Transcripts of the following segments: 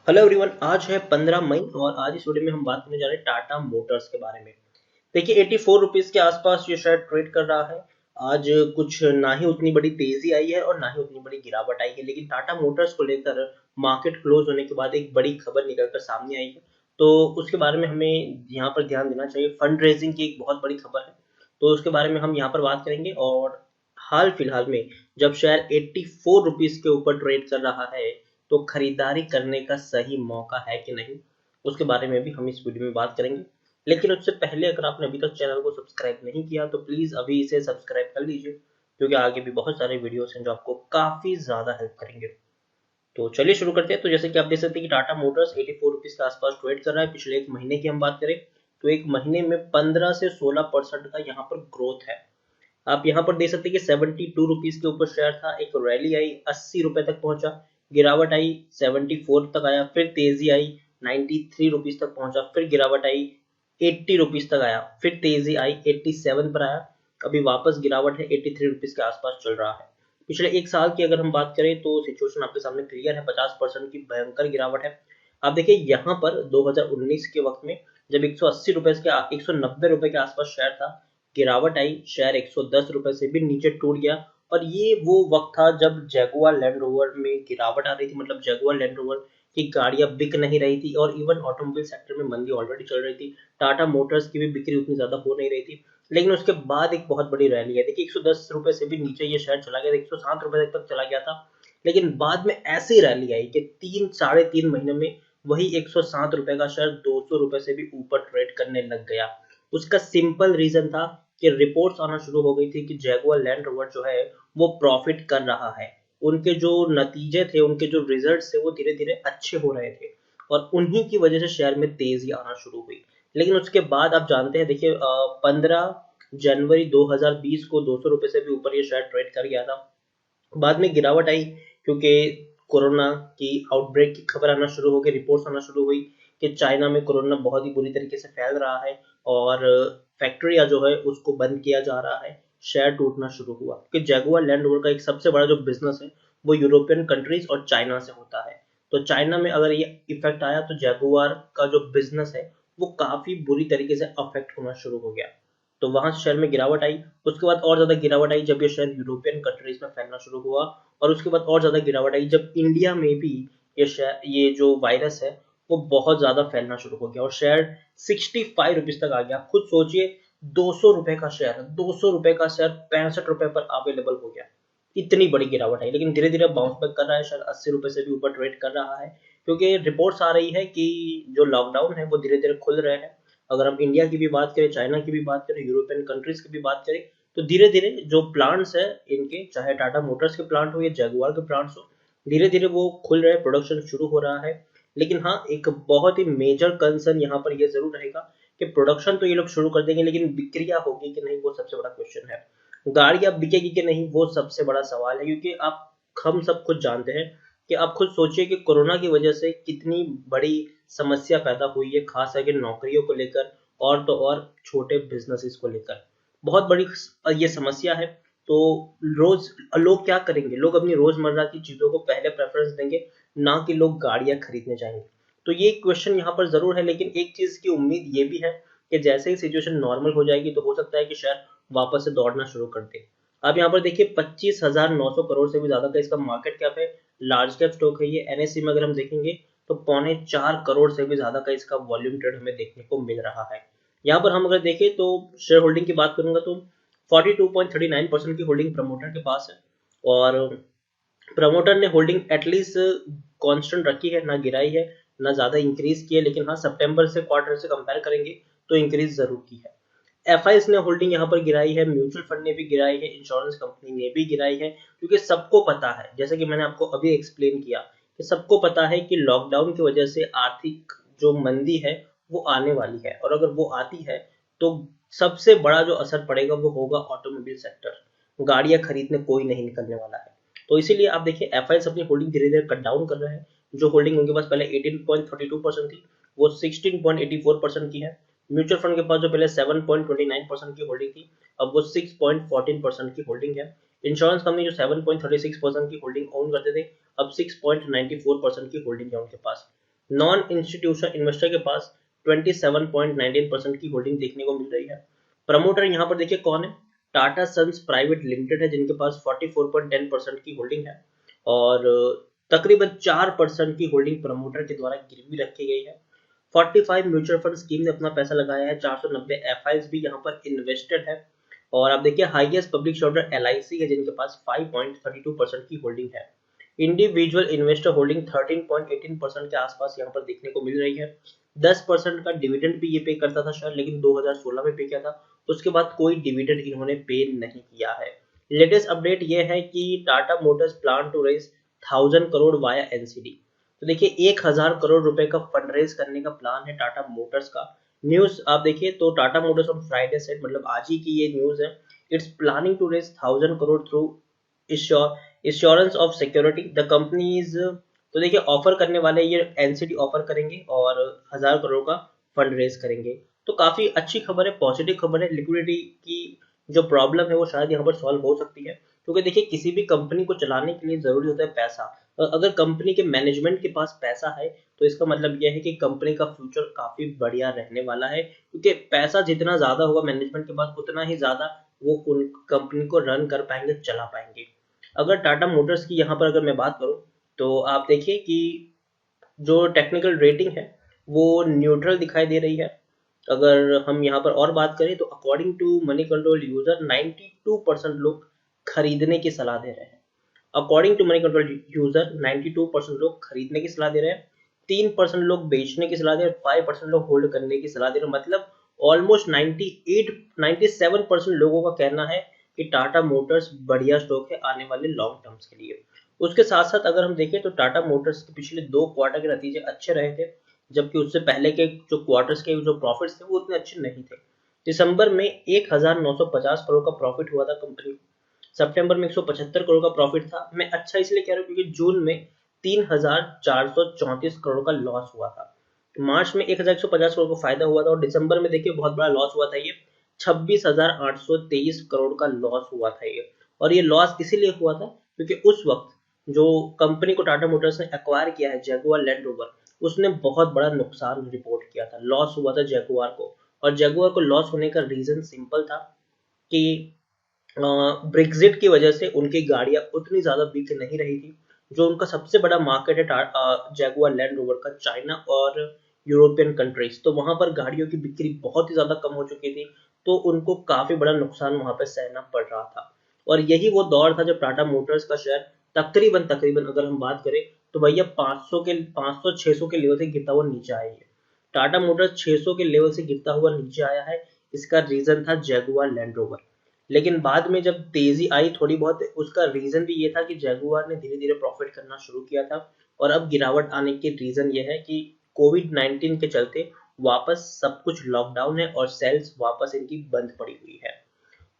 Hello everyone, आज है 15 मई और आज इस वीडियो में हम बात करने जा रहे हैं टाटा मोटर्स के बारे में। देखिए 84 रुपीज के आसपास ये शेयर ट्रेड कर रहा है। आज कुछ ना ही उतनी बड़ी तेजी आई है और ना ही उतनी बड़ी गिरावट आई है, लेकिन टाटा मोटर्स को लेकर मार्केट क्लोज होने के बाद एक बड़ी खबर निकलकर सामने आई है। तो उसके बारे में हमें यहाँ पर ध्यान देना चाहिए। फंड रेजिंग की एक बहुत बड़ी खबर है, तो उसके बारे में हम यहाँ पर बात करेंगे। और हाल फिलहाल में जब शेयर 84 रुपीज के ऊपर ट्रेड कर रहा है, तो खरीदारी करने का सही मौका है कि नहीं, उसके बारे में भी हम इस वीडियो में बात करेंगे। लेकिन उससे पहले अगर आपने अभी तक चैनल को सब्सक्राइब नहीं किया तो प्लीज अभी इसे सब्सक्राइब कर लीजिए, क्योंकि आगे भी बहुत सारे वीडियोस हैं जो आपको काफी ज्यादा हेल्प करेंगे। तो चलिए शुरू करते हैं। तो जैसे कि आप देख सकते हैं कि टाटा मोटर्स 84 रुपीज के आसपास ट्रेड कर रहा है। पिछले एक महीने की हम बात करें तो एक महीने में 15 से 16% का यहाँ पर ग्रोथ है। आप यहाँ पर देख सकते हैं कि 72 रुपीज के ऊपर शेयर था, एक रैली आई, 80 रुपए तक पहुंचा, गिरावट आई, 74 तक आया, फिर तेजी आई, 93 रुपीज तक पहुंचा, फिर गिरावट आई, 80 रुपीज तक आया, फिर तेजी आई, 87 पर आया, अभी वापस गिरावट है, 83 रुपीज के आसपास चल रहा है। पिछले एक साल की अगर हम बात करें तो सिचुएशन आपके सामने क्लियर है। 50% की भयंकर गिरावट है। आप देखिए यहाँ पर 2019 के वक्त में जब 180 रुपए के 190 रुपए के आसपास शेयर था, गिरावट आई, शेयर 110 रुपए से भी नीचे टूट गया। और ये वो वक्त था जब जगुआर लैंड रोवर में गिरावट आ रही थी, मतलब जगुआर लैंड रोवर की गाड़ियां बिक नहीं रही थी और इवन ऑटोमोबाइल सेक्टर में मंदी ऑलरेडी चल रही थी। टाटा मोटर्स की भी बिक्री उतनी ज्यादा हो नहीं रही थी। लेकिन उसके बाद एक बहुत बड़ी रैली है। देखिए 110 रुपए से भी नीचे ये शेयर चला गया था, 107 रुपए तक चला गया था। लेकिन बाद में ऐसी रैली आई कि 3 साढ़े 3 महीने में वही 107 रुपए का शेयर 200 रुपए से भी ऊपर ट्रेड करने लग गया। उसका सिंपल रीजन था कि रिपोर्ट्स आना शुरू हो गई थी कि जैगुआर लैंड रोवर जो है वो प्रॉफिट कर रहा है। उनके जो नतीजे थे, उनके जो रिजल्ट्स थे वो धीरे धीरे अच्छे हो रहे थे और उन्हीं की वजह से शेयर में तेजी आना शुरू हुई। लेकिन उसके बाद आप जानते हैं, देखिए 15 जनवरी 2020 को 200 रुपए से भी ऊपर ये शेयर ट्रेड कर गया था। बाद में गिरावट आई क्योंकि कोरोना की आउटब्रेक की खबर आना शुरू हो गई, रिपोर्ट्स आना शुरू हुई कि चाइना में कोरोना बहुत ही बुरी तरीके से फैल रहा है और फैक्ट्रियां जो है उसको बंद किया जा रहा है। शेयर टूटना शुरू हुआ कि जैगुआर लैंड रोवर का एक सबसे बड़ा जो बिजनेस है वो यूरोपियन कंट्रीज और चाइना से होता है। तो चाइना में अगर ये इफेक्ट आया तो जैगुआर का जो बिजनेस है वो काफी बुरी तरीके से अफेक्ट होना शुरू हो गया। तो वहां से शेयर में गिरावट आई। उसके बाद और ज्यादा गिरावट आई जब ये शेयर यूरोपियन कंट्रीज में फैलना शुरू हुआ। और उसके बाद और ज्यादा गिरावट आई जब इंडिया में भी ये जो वायरस है वो बहुत ज्यादा फैलना शुरू हो गया और शेयर 65 रुपीज तक आ गया। खुद सोचिए, 200 रुपए का शेयर, 200 रुपए का शेयर 65 रुपए पर अवेलेबल हो गया। इतनी बड़ी गिरावट आई, लेकिन धीरे धीरे बाउंस बैक कर रहा है। शेयर 80 रुपए से भी ऊपर ट्रेड कर रहा है, क्योंकि रिपोर्ट्स आ रही है कि जो लॉकडाउन है वो धीरे धीरे खुल रहे हैं। अगर हम इंडिया की भी बात करें, चाइना की भी बात करें, यूरोपियन कंट्रीज की भी बात करें, तो धीरे धीरे जो प्लांट्स है इनके, चाहे टाटा मोटर्स के प्लांट हो या जगुआर के प्लांट्स हो, धीरे धीरे वो खुल रहे, प्रोडक्शन शुरू हो रहा है। लेकिन हाँ, एक बहुत ही मेजर कंसर्न यहाँ पर ये जरूर रहेगा कि प्रोडक्शन तो ये लोग शुरू कर देंगे, लेकिन बिक्रिया होगी कि नहीं वो सबसे बड़ा क्वेश्चन है। गाड़ियां बिकेगी कि नहीं वो सबसे बड़ा सवाल है, क्योंकि आप, हम सब खुद जानते हैं कि आप खुद सोचिए कि कोरोना की वजह से कितनी बड़ी समस्या पैदा हुई है, खास करके नौकरियों को लेकर और तो और छोटे बिजनेसेस को लेकर बहुत बड़ी ये समस्या है। तो रोज लोग क्या करेंगे, लोग अपनी रोजमर्रा की चीजों को पहले प्रेफरेंस देंगे, ना कि लोग गाड़ियां खरीदने जाएंगे। तो ये क्वेश्चन यहाँ पर जरूर है, लेकिन एक चीज की उम्मीद ये भी है कि जैसे ही सिचुएशन नॉर्मल हो जाएगी तो हो सकता है कि शेयर वापस से दौड़ना शुरू कर दे। अब यहाँ पर देखिए 25,900 करोड़ से भी ज्यादा का इसका मार्केट कैप है। लार्ज कैप स्टॉक है ये। एनएससी में अगर हम देखेंगे तो 3.25 करोड़ से भी ज्यादा का इसका वॉल्यूम ट्रेड हमें देखने को मिल रहा है। यहाँ पर हम अगर देखें तो शेयर होल्डिंग की बात करूंगा तो 42.39% की होल्डिंग प्रमोटर के पास है। और प्रमोटर ने होल्डिंग एटलीस्ट कांस्टेंट रखी है, ना गिराई है ना ज्यादा इंक्रीज की है। लेकिन हाँ, सितंबर से क्वार्टर से कंपेयर करेंगे तो इंक्रीज जरूर की है। एफआईएस ने होल्डिंग यहाँ पर गिराई है, म्यूचुअल फंड ने भी गिराई है, इंश्योरेंस कंपनी ने भी गिराई है, क्योंकि सबको पता है, जैसे कि मैंने आपको अभी एक्सप्लेन किया, कि सबको पता है कि लॉकडाउन की वजह से आर्थिक जो मंदी है वो आने वाली है। और अगर वो आती है तो सबसे बड़ा जो असर पड़ेगा वो होगा ऑटोमोबाइल सेक्टर। गाड़ियां खरीदने कोई नहीं निकलने वाला है। तो इसीलिए आप देखिए एफआईएस अपनी होल्डिंग धीरे धीरे कट डाउन कर रहे हैं। जो होल्डिंग उनके पास पहले 18.32% थी वो 16.84% की है। म्यूचुअल फंड के पास जो पहले 7.29% की होल्डिंग थी अब वो 6.14% की होल्डिंग है। इंश्योरेंस कंपनी जो 7.36% की होल्डिंग ओन करते थे अब 6.94% की होल्डिंग है उनके पास। नॉन इंस्टीट्यूशनल इन्वेस्टर के पास 27.19% की होल्डिंग देखने को मिल रही है। प्रमोटर यहाँ पर देखिए कौन है, टाटा सन्स प्राइवेट लिमिटेड है, जिनके पास 44.10% की होल्डिंग है और तकरीबन 4% की होल्डिंग प्रमोटर के द्वारा गिरवी रखी गई है। 45 म्यूचुअल फंड स्कीम ने अपना पैसा लगाया है, 490 एफआईज भी यहाँ पर इन्वेस्टेड है और आप देखिए हाईएस्ट पब्लिक शेयरहोल्डर एलआईसी है, जिनके पास 5.32% की होल्डिंग है। इंडिविजुअल इन्वेस्टर होल्डिंग 13.18% के आसपास यहाँ पर देखने को मिल रही है। 10% का डिविडेंड भी ये पे करता था शायद, लेकिन 2016 में पे किया था, उसके बाद कोई डिविडेंड इन्होंने पे नहीं किया है। लेटेस्ट अपडेट ये है कि Tata Motors plan to raise 1000 crore via NCD. तो देखिए 1000 करोड़ रुपए का फंड रेज करने का प्लान है टाटा मोटर्स का। न्यूज आप देखिए तो Tata Motors on Friday said, मतलब आज ही की ये न्यूज है, it's planning to raise 1000 crore through insurance of security the companies. तो देखिए ऑफर करने वाले ये एनसीडी ऑफर करेंगे और 1000 करोड़ का फंड रेज करेंगे। तो काफी अच्छी खबर है, पॉजिटिव खबर है। लिक्विडिटी की जो प्रॉब्लम है वो शायद यहाँ पर सॉल्व हो सकती है, क्योंकि देखिए किसी भी कंपनी को चलाने के लिए जरूरी होता है पैसा। अगर कंपनी के मैनेजमेंट के पास पैसा है तो इसका मतलब यह है कि कंपनी का फ्यूचर काफी बढ़िया रहने वाला है, क्योंकि पैसा जितना ज्यादा होगा मैनेजमेंट के पास उतना ही ज्यादा वो उन कंपनी को रन कर पाएंगे, चला पाएंगे। अगर टाटा मोटर्स की यहाँ पर अगर मैं बात करूँ तो आप देखिए कि जो टेक्निकल रेटिंग है वो न्यूट्रल दिखाई दे रही है। अगर हम यहाँ पर और बात करें तो according to money control user 92% लोग खरीदने की सलाह दे रहे हैं। According to money control user 92% लोग खरीदने की सलाह दे रहे हैं, 3% लोग बेचने की सलाह दे रहे हैं, 5% लोग होल्ड करने की सलाह दे रहे हैं। मतलब ऑलमोस्ट 97% लोगों का कहना है कि टाटा मोटर्स बढ़िया स्टॉक है आने वाले लॉन्ग टर्म्स के लिए। उसके साथ साथ अगर हम देखें तो टाटा मोटर्स के पिछले 2 क्वार्टर के नतीजे अच्छे रहे थे, जबकि उससे पहले के जो क्वार्टर्स के जो प्रॉफिट्स थे वो उतने अच्छे नहीं थे। दिसंबर में 1950 करोड़ का प्रॉफिट हुआ था कंपनी, सितंबर में 175 करोड़ का प्रॉफिट था। मैं अच्छा इसलिए कह रहा हूँ क्योंकि जून में 3434 करोड़ का लॉस हुआ था, मार्च में 1150 करोड़ का फायदा हुआ था और दिसंबर में देखिए बहुत बड़ा लॉस हुआ था, ये 26,823 करोड़ का लॉस हुआ था ये। और ये लॉस इसीलिए हुआ था क्योंकि उस वक्त जो कंपनी को टाटा मोटर्स ने एक्वायर किया है जगुआर लैंड रोवर, उसने बहुत बड़ा नुकसान रिपोर्ट किया था, लॉस हुआ था जगुआर को। और जगुआर को लॉस होने का रीजन सिंपल था कि ब्रेग्जिट की वजह से उनकी गाड़ियां उतनी ज्यादा बिक नहीं रही थी। जो उनका सबसे बड़ा मार्केट है जगुआर लैंड रोवर का, चाइना और यूरोपियन कंट्रीज, तो वहां पर गाड़ियों की बिक्री बहुत ही ज्यादा कम हो चुकी थी, तो उनको काफी बड़ा नुकसान वहां पर सहना पड़ रहा था। और यही वो दौर था जब टाटा मोटर्स का शेयर तकरीबन तकरीबन अगर हम बात करें तो भैया 500 600 के लेवल से गिरता हुआ नीचे आया है। टाटा मोटर्स 600 के लेवल से गिरता हुआ नीचे आया है, इसका रीजन था जगुआर लैंड रोवर। लेकिन बाद में जब तेजी आई थोड़ी बहुत, उसका रीजन भी ये था कि जगुआर ने धीरे धीरे प्रॉफिट करना शुरू किया था। और अब गिरावट आने के रीजन ये है कि कोविड-19 के चलते वापस सब कुछ लॉकडाउन है और सेल्स वापस इनकी बंद पड़ी हुई है।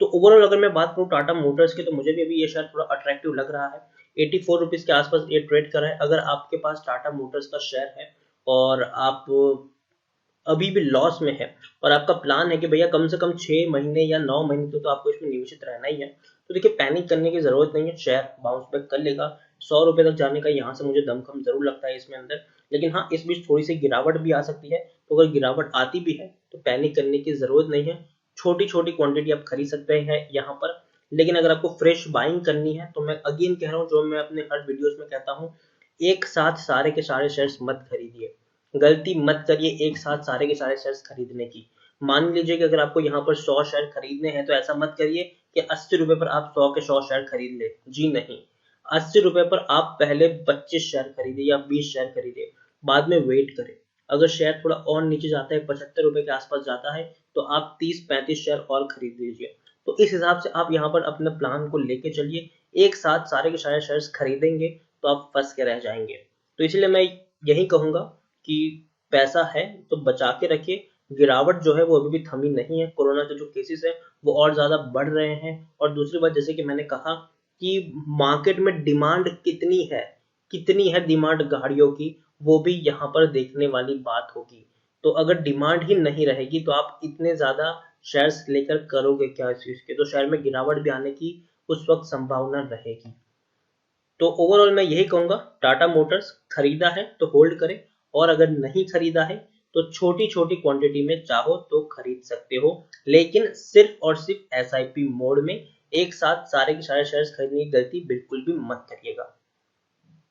तो ओवरऑल अगर मैं बात करूँ टाटा मोटर्स की, तो मुझे भी अभी ये शेयर थोड़ा अट्रैक्टिव लग रहा है। 84 रुपीज के आसपास ये ट्रेड कर रहा है। अगर आपके पास टाटा मोटर्स का शेयर है और आप अभी भी लॉस में है और आपका प्लान है कि भैया कम से कम 6 महीने या 9 महीने तो आपको इसमें निवेशित रहना ही है, तो देखिए पैनिक करने की जरूरत नहीं है, शेयर बाउंस बैक कर लेगा। 100 रुपए तक जाने का यहाँ से मुझे दमखम जरूर लगता है इसमें अंदर। लेकिन हाँ, इस बीच थोड़ी सी गिरावट भी आ सकती है, तो अगर गिरावट आती भी है तो पैनिक करने की जरूरत नहीं है। छोटी छोटी क्वांटिटी आप खरीद सकते हैं यहाँ पर। लेकिन अगर आपको फ्रेश बाइंग करनी है तो मैं अगेन कह रहा हूँ, जो मैं अपने हर वीडियोस में कहता हूँ, एक साथ सारे के सारे शेयर्स मत खरीदिए, गलती मत करिए एक साथ सारे के सारे शेयर्स खरीदने की। मान लीजिए कि अगर आपको यहाँ पर 100 शेयर खरीदने हैं तो ऐसा मत करिए कि 80 रुपए पर आप 100 के 100 शेयर खरीद ले, जी नहीं। 80 रुपए पर आप पहले 25 शेयर खरीदे या 20 शेयर खरीदे, बाद में वेट करें। अगर शेयर थोड़ा और नीचे जाता है, 75 रुपए के आसपास जाता है, तो आप 30-35 शेयर और खरीद लीजिए। तो इस हिसाब से आप यहाँ पर अपने प्लान को लेके चलिए। एक साथ सारे के सारे शेयर्स खरीदेंगे तो आप फंस के रह जाएंगे। तो इसलिए मैं यही कहूंगा कि पैसा है तो बचा के रखिए। गिरावट जो है वो अभी भी थमी नहीं है, कोरोना के जो केसेस है वो और ज्यादा बढ़ रहे हैं। और दूसरी बात, जैसे कि मैंने कहा कि मार्केट में डिमांड कितनी है डिमांड गाड़ियों की, वो भी यहाँ पर देखने वाली बात होगी। तो अगर डिमांड ही नहीं रहेगी तो आप इतने ज्यादा शेयर्स लेकर करोगे क्या इस चीज के, तो शेयर में गिरावट भी आने की उस वक्त संभावना रहेगी। तो ओवरऑल मैं यही कहूंगा, टाटा मोटर्स खरीदा है तो होल्ड करें और अगर नहीं खरीदा है तो छोटी छोटी क्वांटिटी में चाहो तो खरीद सकते हो, लेकिन सिर्फ और सिर्फ एसआईपी मोड में एक साथ सारे के सारे शेयर्स खरीदने की गलती बिल्कुल भी मत करिएगा।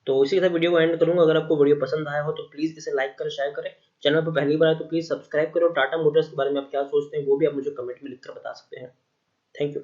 तो इसी के साथ वीडियो को एंड करूंगा। अगर आपको वीडियो पसंद आया हो तो प्लीज इसे लाइक करें, शेयर करें। चैनल पर पहली बार आए तो प्लीज सब्सक्राइब करो। टाटा मोटर्स के बारे में आप क्या सोचते हैं वो भी आप मुझे कमेंट में लिखकर बता सकते हैं। Thank you.